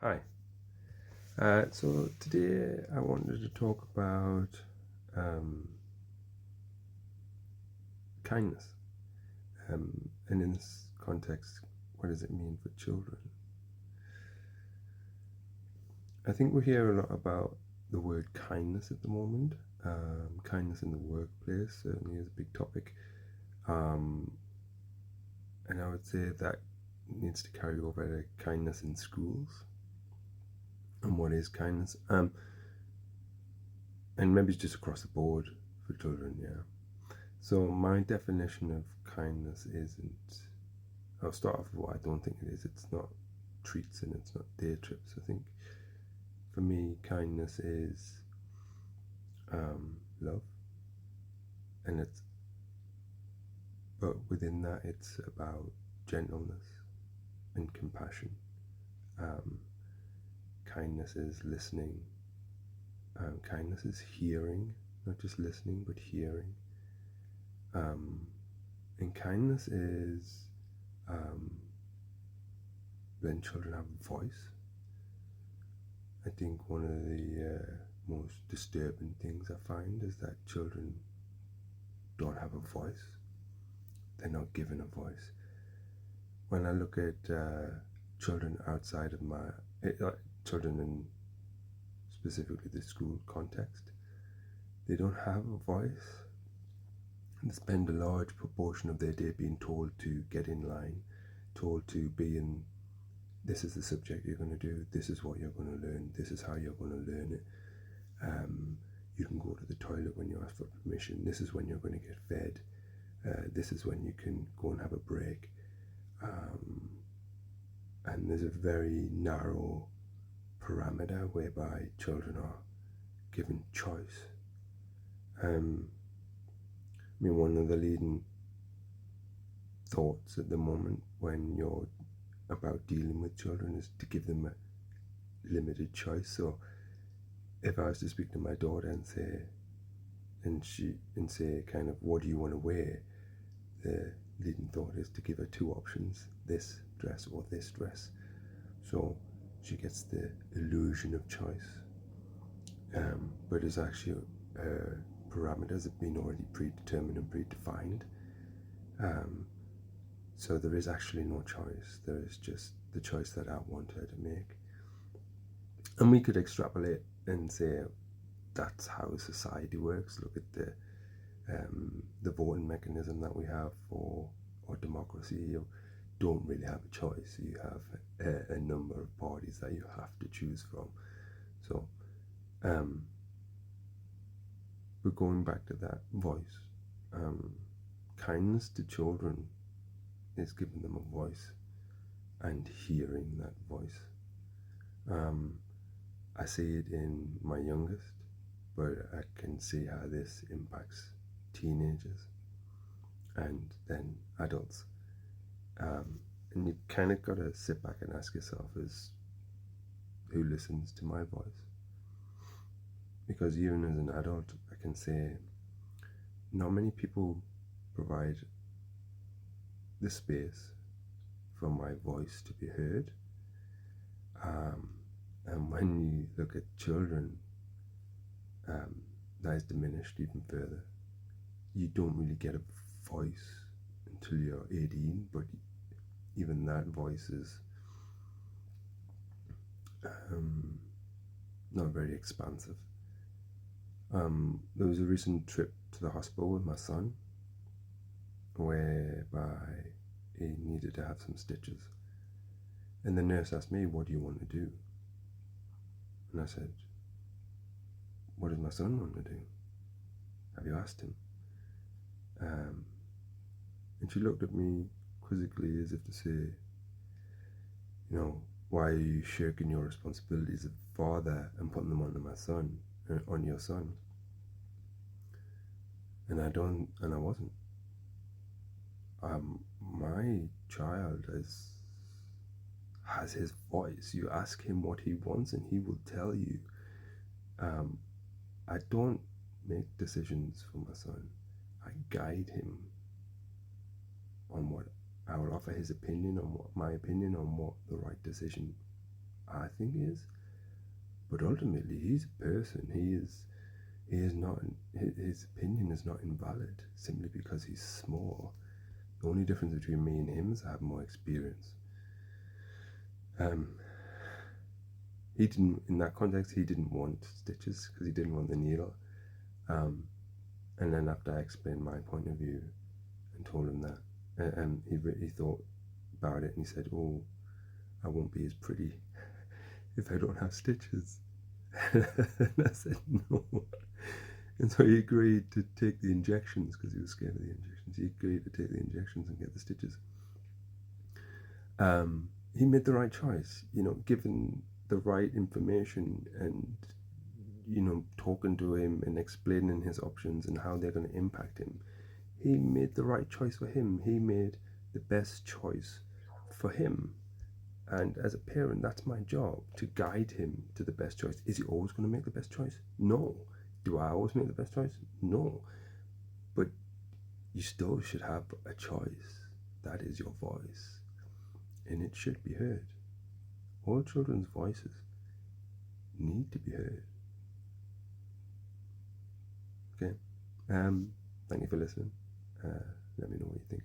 Hi. So today I wanted to talk about um, kindness. And in this context, what does it mean for children? I think we hear a lot about the word kindness at the moment. Kindness in the workplace certainly is a big topic. Um, and I would say that needs to carry over to kindness in schools. And what is kindness? And maybe just across the board for children, yeah. So my definition of kindness isn't. I'll start off with what I don't think it is. It's not treats and it's not day trips. I think for me, kindness is love, and but within that, it's about gentleness and compassion. Um, Kindness is listening. Kindness is hearing, not just listening, but hearing. And kindness is when children have a voice. I think one of the most disturbing things I find is that children don't have a voice. They're not given a voice. When I look at children outside of children in specifically the school context, they don't have a voice. They spend a large proportion of their day being told to get in line, told to be in. This is the subject you're going to do. This is what you're going to learn. This is how you're going to learn it. You can go to the toilet when you ask for permission. This is when you're going to get fed. This is when you can go and have a break. And there's a very narrow parameter whereby children are given choice. One of the leading thoughts at the moment when you're about dealing with children is to give them a limited choice. So if I was to speak to my daughter and say kind of, what do you want to wear? The leading thought is to give her two options, this dress or this dress. So she gets the illusion of choice. But it's actually parameters have been already predetermined and predefined. So there is actually no choice. There is just the choice that I want her to make. And we could extrapolate and say that's how society works. Look at the voting mechanism that we have for our democracy. You don't really have a choice. You have a number of parties that you have to choose from. So, but going back to that voice, kindness to children is giving them a voice and hearing that voice. I see it in my youngest, but I can see how this impacts teenagers and then adults. And you kind of got to sit back and ask yourself, is who listens to my voice? Because even as an adult, I can say not many people provide the space for my voice to be heard. And when you look at children, that is diminished even further. You don't really get a voice until you're 18, but even that voice is not very expansive. There was a recent trip to the hospital with my son whereby he needed to have some stitches. And the nurse asked me, what do you want to do? And I said, what does my son want to do? Have you asked him? And she looked at me quizzically as if to say, why are you shirking your responsibilities as a father and putting them onto my son, on your son? And I wasn't. My child has his voice. You ask him what he wants and he will tell you. I don't make decisions for my son. I guide him on what I will offer his opinion on what my opinion on what the right decision I think he is. But ultimately, he's a person. He is not. His opinion is not invalid simply because he's small. The only difference between me and him is I have more experience. He didn't, in that context, he didn't want stitches because he didn't want the needle. And then after I explained my point of view and told him that, he thought about it and he said, "Oh, I won't be as pretty if I don't have stitches." And I said, "No." And so he agreed to take the injections because he was scared of the injections. He agreed to take the injections and get the stitches. He made the right choice, given the right information and, talking to him and explaining his options and how they're going to impact him. He made the right choice for him. He made the best choice for him. And as a parent, that's my job, to guide him to the best choice. Is he always going to make the best choice? No. Do I always make the best choice? No. But you still should have a choice. That is your voice. And it should be heard. All children's voices need to be heard. Okay. Thank you for listening. Let me know what you think.